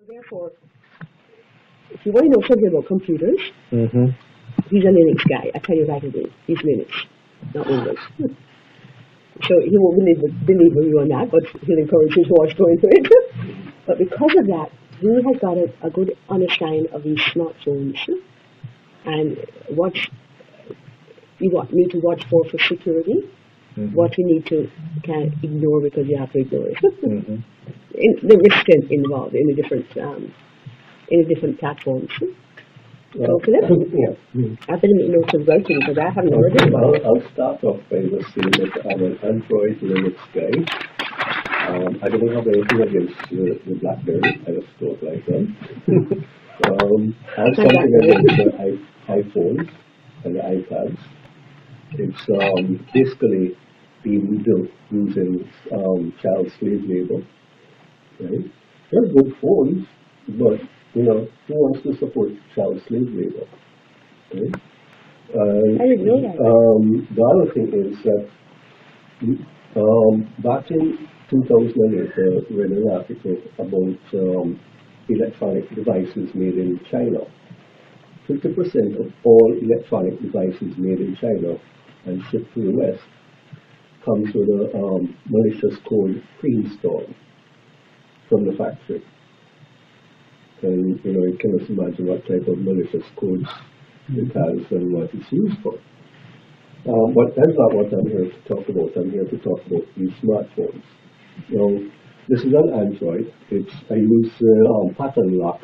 Therefore, if you want to know something about computers, he's a Linux guy. I tell you right away. He's Linux, not Windows. So he won't believe you on that, but he'll encourage you to watch going through it. But because of that, he has got a good understanding of these smartphones and what you need to watch for security, what you need to kind of ignore because you have to ignore it. The risk involved in the different platforms. So Philip, I've been making notes as well too because I haven't heard it. Well, I'll start off by just saying that I'm an Android Linux guy. I don't have anything against the BlackBerry. I just don't like them. I have something against the iPhones and the iPads. It's basically being built using child slave labor. Right? They're good phones, but who wants to support child slave labor? Right? I didn't know that. The other thing is that back in 2008, I read an article about electronic devices made in China. 50% of all electronic devices made in China and shipped to the West comes with a malicious code pre-installed from the factory. And you can just imagine what type of malicious codes it has and what it's used for. But that's not what I'm here to talk about. I'm here to talk about these smartphones. This is an Android. I use pattern lock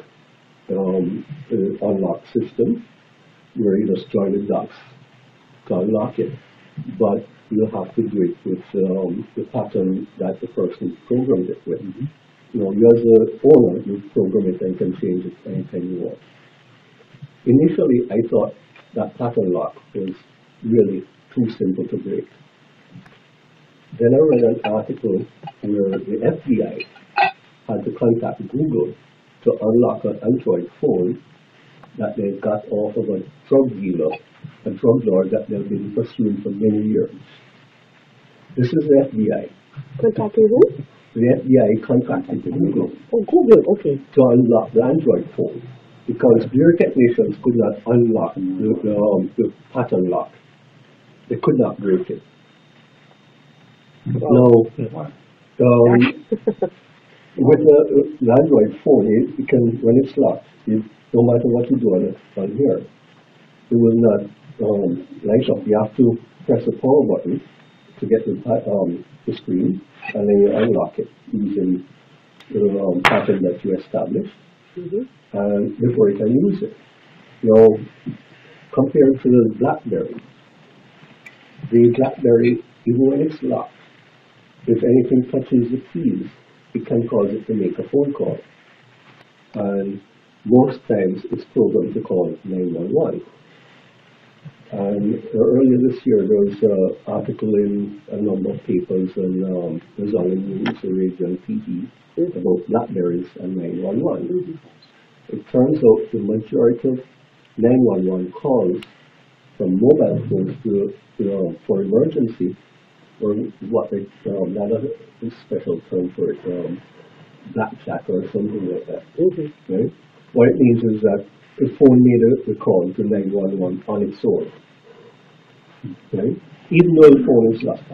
unlock system where you just join the dots to unlock it. But you have to do it with the pattern that the person programmed it with. You as an owner, you program it and can change it anytime you want. Initially, I thought that pattern lock was really too simple to break. Then I read an article where the FBI had to contact Google to unlock an Android phone that they got off of a drug dealer, a drug lord that they've been pursuing for many years. This is the FBI. Contacting who? The FBI contacted Google. Oh, Google, okay. To unlock the Android phone because their technicians could not unlock the pattern lock. They could not break it. Now, with the Android phone, you can, when it's locked, no matter what you do on here, it will not light up. You have to press the power button to get the screen, and then you unlock it using the pattern that you established, and before you can use it. Now, compared to the BlackBerry, even when it's locked, if anything touches the keys, it can cause it to make a phone call. And most times it's programmed to call 911. And earlier this year there was an article in a number of papers and it was on the news, the radio and TV about BlackBerries and 911. It turns out the majority of 911 calls from mobile phones to for emergency, or what they that is a special term for it, blackjack or something like that. Right? What it means is that the phone made the call to 911 on its own, right? Even though the phone is locked.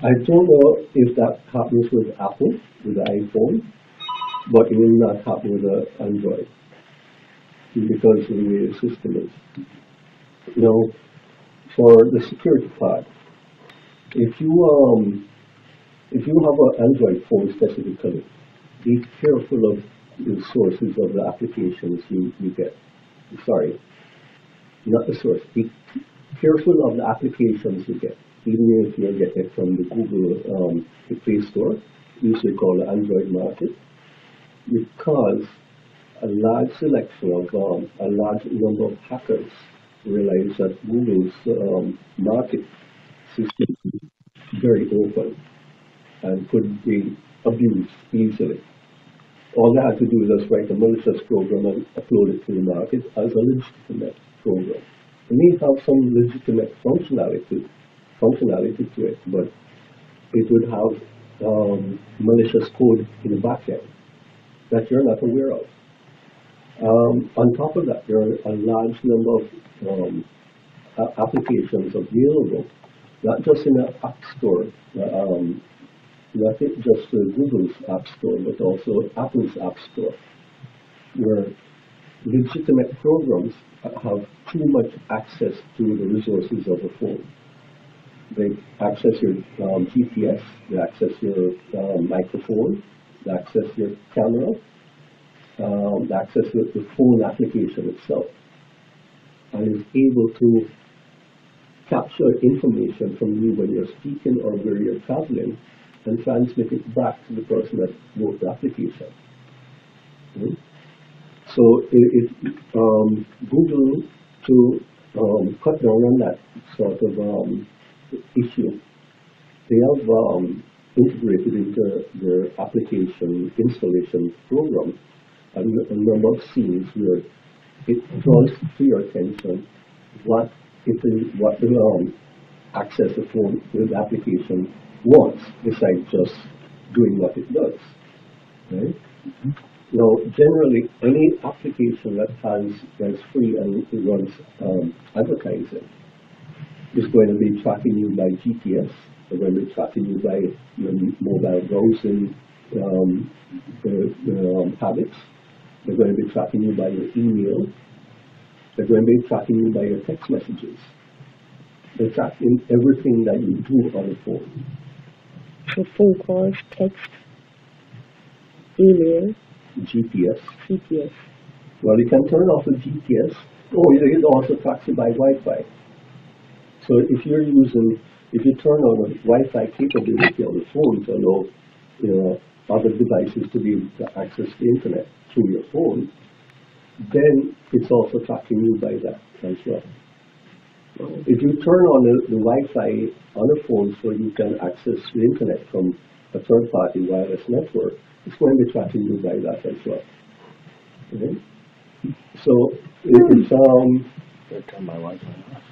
I don't know if that happens with Apple, with the iPhone, but it will not happen with the Android because of the way the system is. Now, for the security part, if you have an Android phone specifically, be careful of the sources of the applications you get. Sorry, not the source. Be careful of the applications you get, even if you get it from the Google the Play Store, usually called the Android market, because a large selection of a large number of hackers realize that Google's market system is very open and could be abused easily. All they had to do is just write a malicious program and upload it to the market as a legitimate program. It may have some legitimate functionality to it, but it would have malicious code in the back end. that you're not aware of. On top of that, there are a large number of applications available, not just in the App Store, not just Google's App Store, but also Apple's App Store, where legitimate programs have too much access to the resources of a phone. They access your GPS, they access your microphone, they access your camera, they access the phone application itself, and is able to capture information from you when you're speaking or where you're traveling and transmit it back to the person that wrote the application. So Google, to cut down on that sort of issue, they have integrated into their application installation program a number of scenes where it draws to your attention what the access the phone with the application wants, besides just doing what it does. Right? Mm-hmm. Now, generally, any application that's free and it runs advertising is going to be tracking you by GPS. They're going to be tracking you by your mobile browsing habits. They're going to be tracking you by your email. They're going to be tracking you by your text messages. They're tracking everything that you do on the phone. So phone calls, text, email, GPS. GPS. Well, you can turn off the GPS. Oh, it also tracks you by Wi-Fi. So if you turn on the Wi-Fi capability on the phone to allow other devices to be able to access the internet through your phone, then it's also tracking you by that as well. If you turn on the Wi-Fi on a phone so you can access the internet from a third-party wireless network, it's going to be tracking you by that as well. Okay? So it's turn my Wi-Fi off.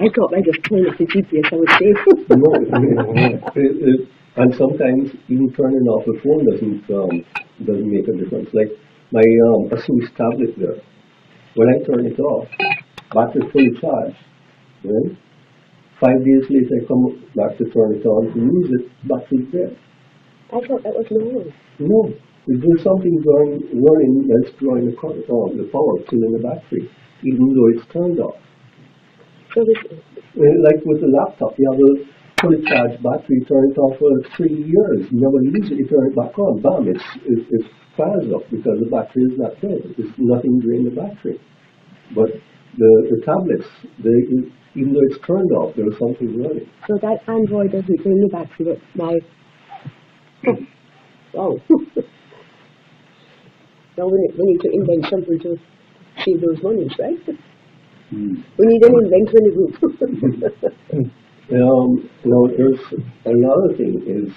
I thought by just turning off the GPS I was safe. No, and sometimes even turning off the phone doesn't make a difference. Like my Asus tablet there, when I turn it off, battery fully charged. Right? 5 days later, I come back to turn it on to use it, battery's dead. I thought that was normal. No, there's something running that's drawing the power still in the battery, even though it's turned off. So like with the laptop, you have a fully charged battery, turn it off for 3 years, you never use it, you turn it back on, bam, it fires up because the battery is not dead. There's nothing drain the battery. But the tablets, even though it's turned off, there's something running. So that Android doesn't drain the battery, but my... Oh. Now we need to invent something to save those monies, right? We need an inventor in the group. There's another thing is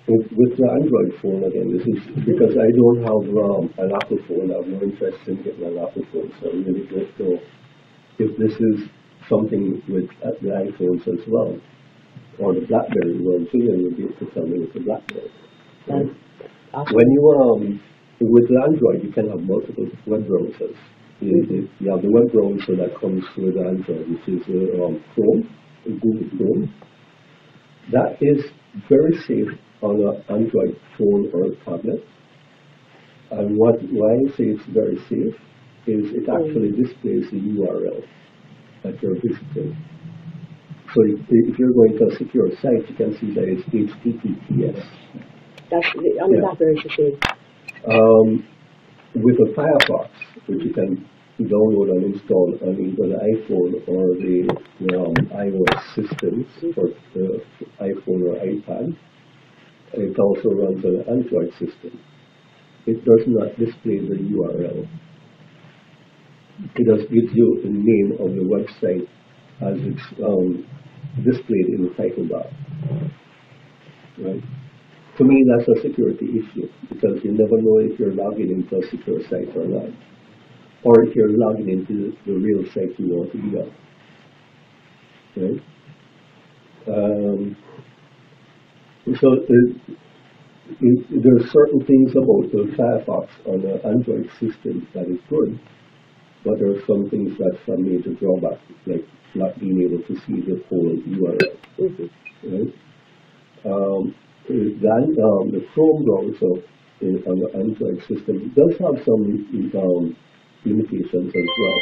with the Android phone again. This is because I don't have an Apple phone. I have no interest in getting an Apple phone, so I really don't know if this is something with the iPhones as well, or the BlackBerry. Well, Julian will be able to tell me with the BlackBerry. Awesome. When you with the Android, you can have multiple web browsers. You have the web browser that comes with Android, which is Chrome, Google Chrome. That is very safe on an Android phone or a tablet. And why I say it's very safe is it actually displays the URL that you're visiting. So if you're going to a secure site, you can see that it's HTTPS. That's on the BlackBerry machine. With a Firefox, which you can download and install on either the iPhone or the iOS systems for the iPhone or iPad, it also runs on an Android system. It does not display the URL. It just gives you the name of the website as it's displayed in the title bar. Right? To me, that's a security issue because you never know if you're logging into a secure site or not, or if you're logging into the real site you want to be on. Right? So there are certain things about the Firefox on the Android system that is good, but there are some things that's a major drawback, like not being able to see the whole URL. Right? The Chrome browser on the Android system does have some limitations as well.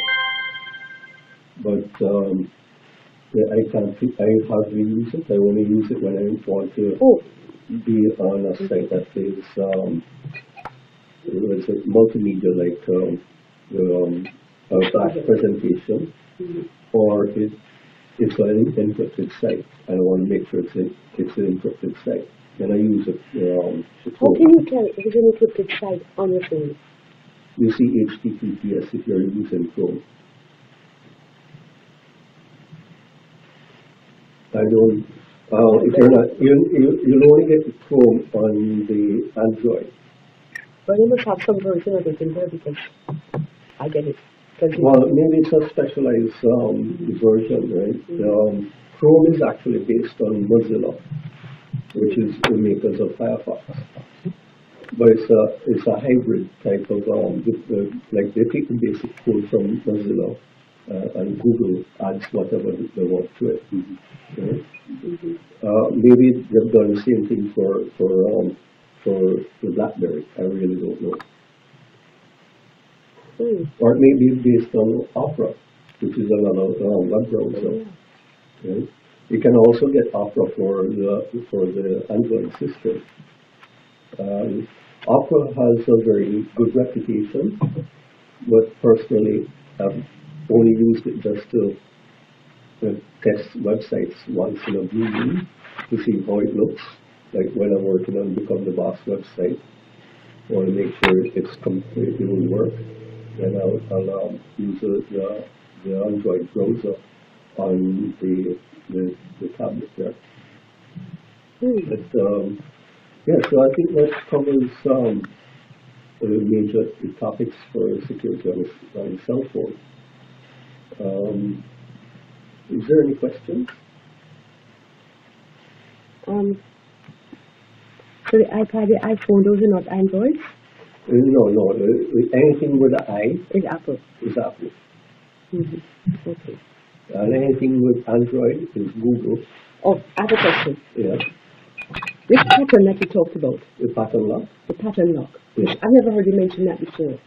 But I hardly use it. I only use it when I want to be on a site that is it's a multimedia, like a back presentation, or it's an encrypted site. I want to make sure it's an encrypted site. Then I use it. How can you tell if it's an encrypted site on your phone? You see HTTPS if you're using Chrome. I don't. If you're not, you'll only get Chrome on the Android. But you must have some version of it in there because I get it. Well, maybe it's a specialized version, right? Chrome is actually based on Mozilla, which is the makers of Firefox. But it's a hybrid type of like they take the basic code from Mozilla and Google adds whatever they want to it. Right? Maybe they've done the same thing for the BlackBerry. I really don't know. Or maybe it's based on Opera, which is another web browser. Right? You can also get Opera for the Android system. Opera has a very good reputation, but personally, I've only used it just to test websites once in a blue moon to see how it looks. Like when I'm working on Become the Boss website, I want to make sure it will work. Then I'll use the Android browser on the tablet there. But yeah, so I think that covers major topics for security on the cell phone. Is there any questions? So the iPad, the iPhone, those are not Androids? No. Anything with an I is Apple. Is Apple. Okay. And anything with Android is Google. Oh, I have a question. Yeah. This pattern that you talked about. The pattern lock? The pattern lock. Yeah. I've never heard you mention that before.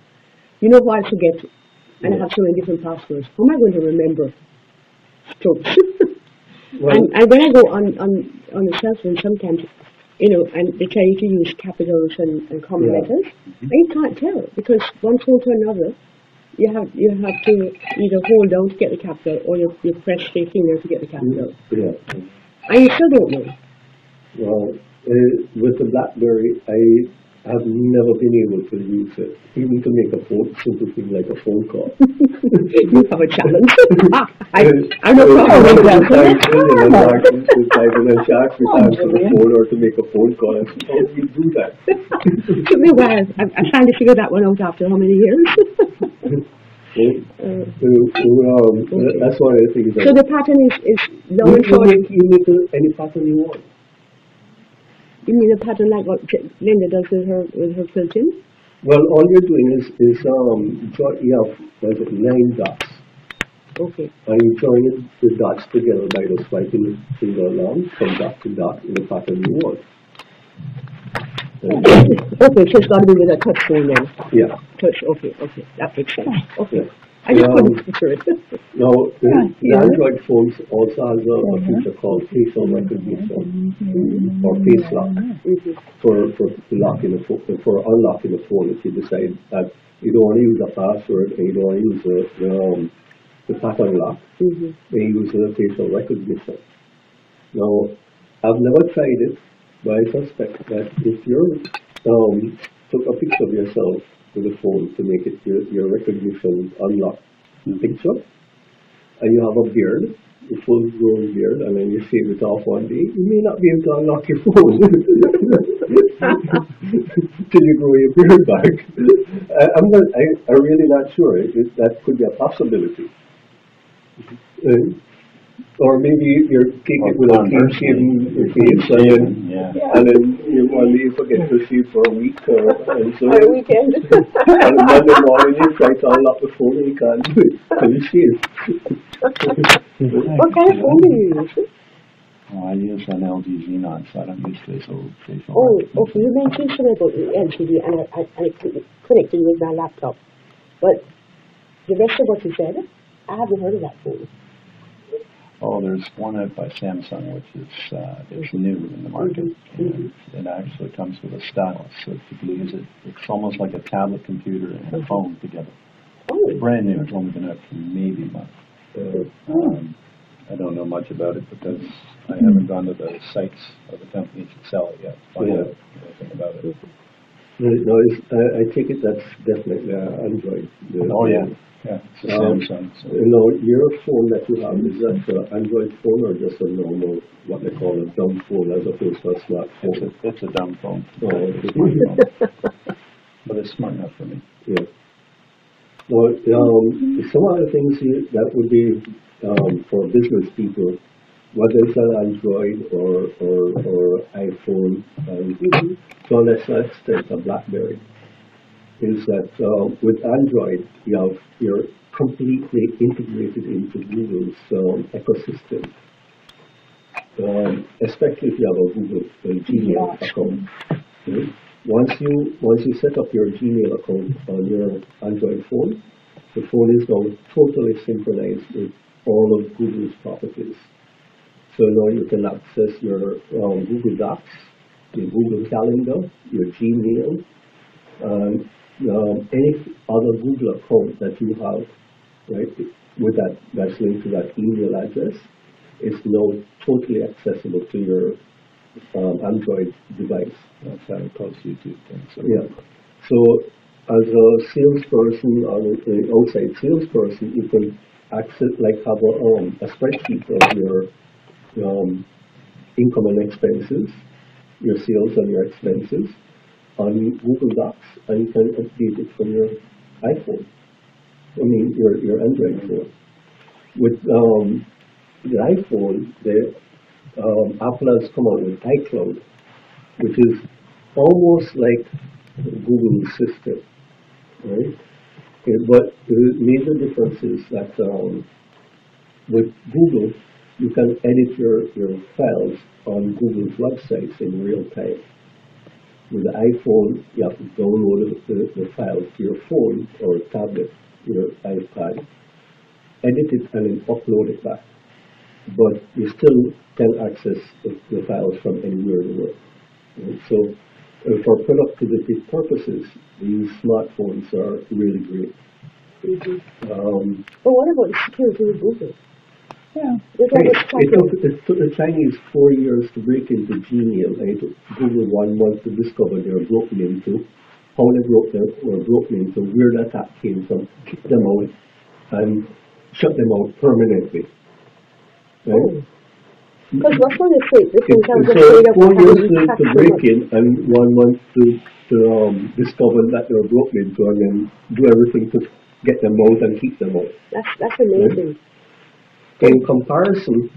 You know why I forget, and I have so many different passwords. How am I going to remember strokes? Well, and when I go on the cell phone, sometimes, and they tell you to use capitals and common letters, and you can't tell because one phone to another, you have to either hold down to get the capital or you press your finger to get the capital. Yeah. And you still don't know. Well, with the BlackBerry, I have never been able to use it, even to make a simple thing like a phone call. You have a challenge. I know probably and she asked me to answer the phone or to make a phone call. I said, how do you do that? It took me a while. I'm trying to figure that one out after how many years? That's one of the things. So the pattern is long and short. You make any pattern you want. You mean a pattern like what Linda does with her quilting? Well, all you're doing is you have 9 dots. Okay. And you join the dots together by the swiping the finger along from dot to dot in the pattern you want. Okay, so it's got to be with a touch phone then. Yeah. Touch. Okay, that makes sense. Okay. Yeah. I just couldn't picture it. Now, the Android phones also has a feature called facial recognition or face lock for locking the phone, for unlocking the phone. If you decide that you don't want to use a password and you don't want to use the pattern lock, then you use the facial recognition. Now, I've never tried it, but I suspect that if you took a picture of yourself with the phone to make it your recognition unlock the picture, and you have a beard, a full-grown beard, and then you shave it off one day, you may not be able to unlock your phone till you grow your beard back. I'm really not sure. That could be a possibility. Or maybe you're taking it with a clean-shaven face, and then one day you forget to shave for a week, and so on a weekend. And Monday morning you try to unlock the phone and you can't do it till you shave. What kind of phone do you use? I use an LG Xenon, so I don't use facial okay. You mentioned something about the LCD, and I connected with my laptop, but the rest of what you said, I haven't heard of that phone. Oh, there's one out by Samsung, which is it's new in the market. And it actually comes with a stylus, so you can use it. It's almost like a tablet computer and a phone together. It's brand new. It's only been out for maybe a month. I don't know much about it because I haven't gone to the sites of the companies that sell it yet to find out anything about it. No, I take it that's definitely Android. Yeah, it's a Samsung. So. Your phone that you have, is that an Android phone or just a normal, what they call a dumb phone as opposed to a smartphone? It's a dumb phone. Oh, it's a smartphone. But it's smart enough for me. Yeah. Well, some other things that would be for business people, whether it's an Android or iPhone, to a lesser extent a BlackBerry, is that with Android you're completely integrated into Google's ecosystem, especially if you have a Google Gmail account. Once you set up your Gmail account on your Android phone, the phone is now totally synchronized with all of Google's properties. So now you can access your Google Docs, your Google Calendar, your Gmail, and any other Google account that you have, right, with that's linked to that email address, is now totally accessible to your Android device. That's how it calls YouTube thing. So. Yeah. So as a salesperson or an outside salesperson, you can access, like, have a spreadsheet of your income and expenses, your sales and your expenses on Google Docs, and you can update it from your iPhone. Your Android phone. With the iPhone, Apple has come out with iCloud, which is almost like Google's system, right? But the major difference is that with Google, you can edit your files on Google's websites in real time. With the iPhone, you have to download the files to your phone or tablet, your iPad, edit it, and then upload it back. But you still can access the files from anywhere in the world. Right? So for productivity purposes, these smartphones are really great. But what about security with Google? Yeah. It took the Chinese 4 years to break into Gmail, and it took Google 1 month to discover they were broken into, how they were broken into, where the attack came from, kick them out, and shut them out permanently. Right? Because what's one mistake? So 4 years to break in, and 1 month to discover that they were broken into, and then do everything to get them out and keep them out. That's amazing. Right? In comparison,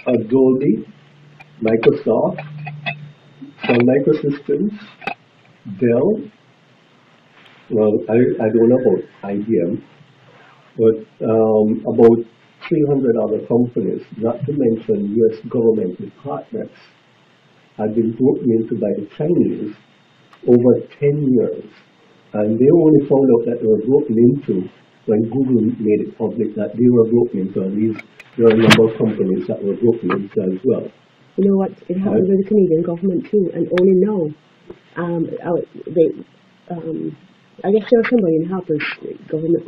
Adobe, Microsoft, Sun Microsystems, Dell, well, I don't know about IBM, but about 300 other companies, not to mention U.S. government departments, had been broken into by the Chinese over 10 years. And they only found out that they were broken into when Google made it public that they were broken into, and there are a number of companies that were broken into as well. You know what? It happened with the Canadian government too, and only now, I guess there was somebody in Harper's government,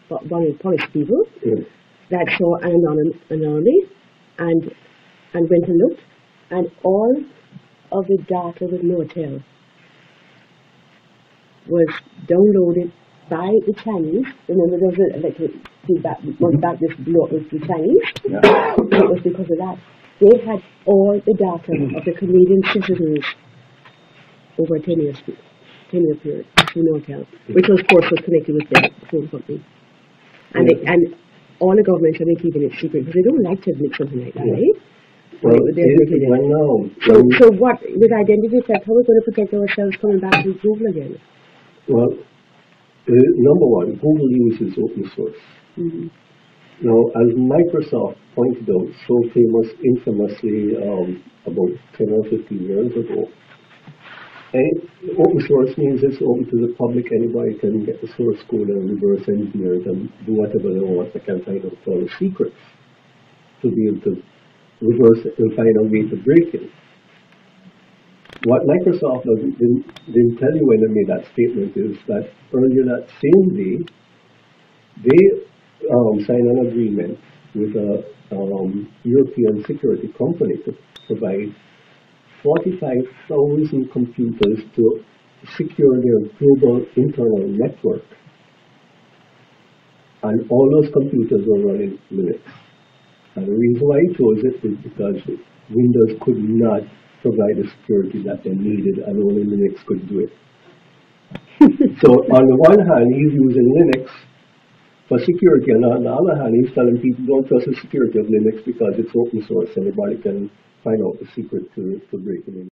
one of the police people, that saw an anomaly and went and looked, and all of the data with Nortel was downloaded by the Chinese. Remember, there was months back this blew up with the Chinese. Yeah. It was because of that. They had all the data of the Canadian citizens over a 10-year period through Nortel, which of course was connected with the phone company. And all the governments have been keeping it secret because they don't like to admit something like that, Yeah. eh? Well, Right now, so what, with identity theft, how are we going to protect ourselves coming back to Google again? well, number one, Google uses open source. Mm-hmm. Now, as Microsoft pointed out so infamously about 10 or 15 years ago, open source means it's open to the public. Anybody can get the source code and reverse engineer it and do whatever they want. They can find out all the secrets to be able to reverse it and find a way to break it. What Microsoft didn't tell you when they made that statement is that earlier that same day, they signed an agreement with a European security company to provide 45,000 computers to secure their global internal network. And all those computers were running Linux. And the reason why he chose it is because Windows could not provide the security that they needed, and only Linux could do it. So on the one hand, he's using Linux for security, and on the other hand, he's telling people don't trust the security of Linux because it's open source. Anybody can find out the secret to breaking in.